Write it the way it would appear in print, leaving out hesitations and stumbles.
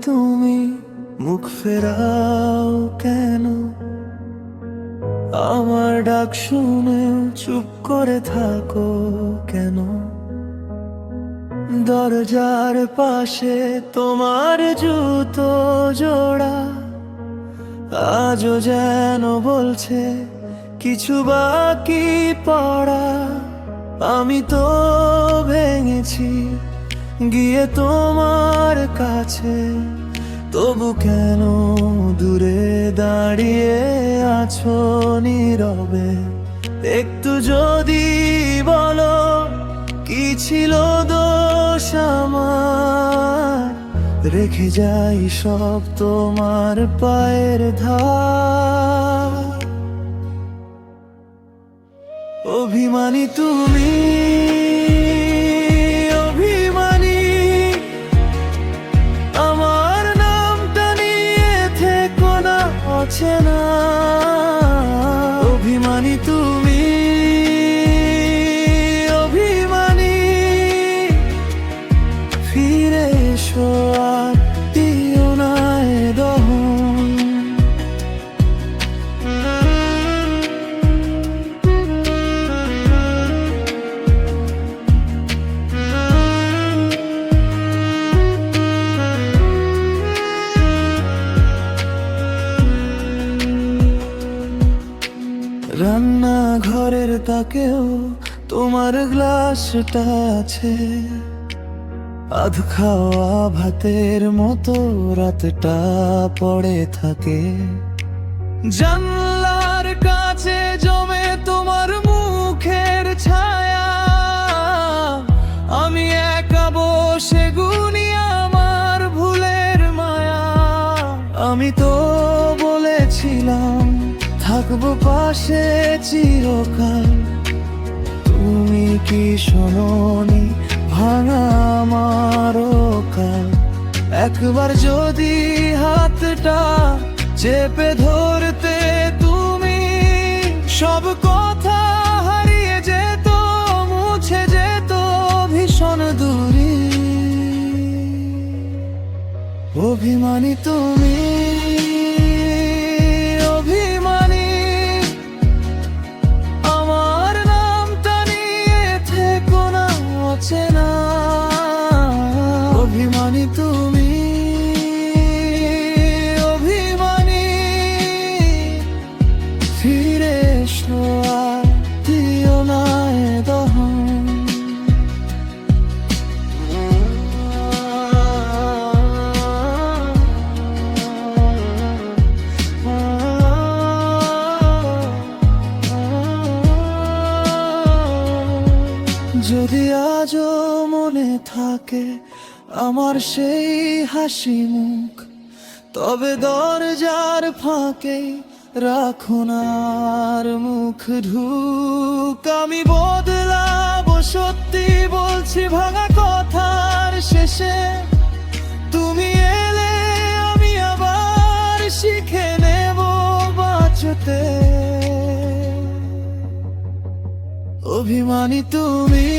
তুমি মুখ ফেরাও কেন? আমার ডাক শুনেও চুপ করে থাকো কেন? দরজার পাশে তোমার জুতো জোড়া আজও যেন বলছে কিছু বাকি পড়া। আমি তো ভেঙেছি গিয়ে তোমার কাছে, তবু কেন দূরে দাঁড়িয়ে আছো নীরবে? একটু যদি বলো কি ছিল দোষ আমার, রেখে যাই সব তোমার পায়ের ধার। অভিমানী তুমি, অভিমানী আমার নামটা নিয়ে থেকো না অচেনা। অভিমানী তুমি, অভিমানী ফিরে এসো আর দিও না এ দহন। রান্নাঘরের তাকেও তোমার গ্লাসটা আছে, আধ খাওয়া ভাতের মতো রাতটা পড়ে থাকে। জানলার কাছে জমে তোমার মুখের ছায়া, আমি একা বসে গুনি আমার ভুলের মায়া। আমি তো বলেছিলাম থাকবো পাশে চিরকাল, তুমি কি শোনোনি ভাঙা আমারও কাল? একবার যদি হাতটা চেপে ধরতে তুমি, সব কথা হারিয়ে যেত, মুছে যেত ভীষণ দূরে। অভিমানী তুমি, অভিমানী আমার নামটা নিয়ে থেকো না অচেনা। অভিমানী তুমি, অভিমানী ফিরে এসো আর দিও না এ দহন। যদি আজও মনে থাকে আমার সেই হাসি মুখ, তবে দরজার ফাঁকে রাখো না আর মুখ ঢুক। আমি বদলাবো সত্যি বলছি ভাঙা কথার শেষে, তুমি এলে আমি আবার শিখে নেব বাঁচতে। অভিমানী তুমি,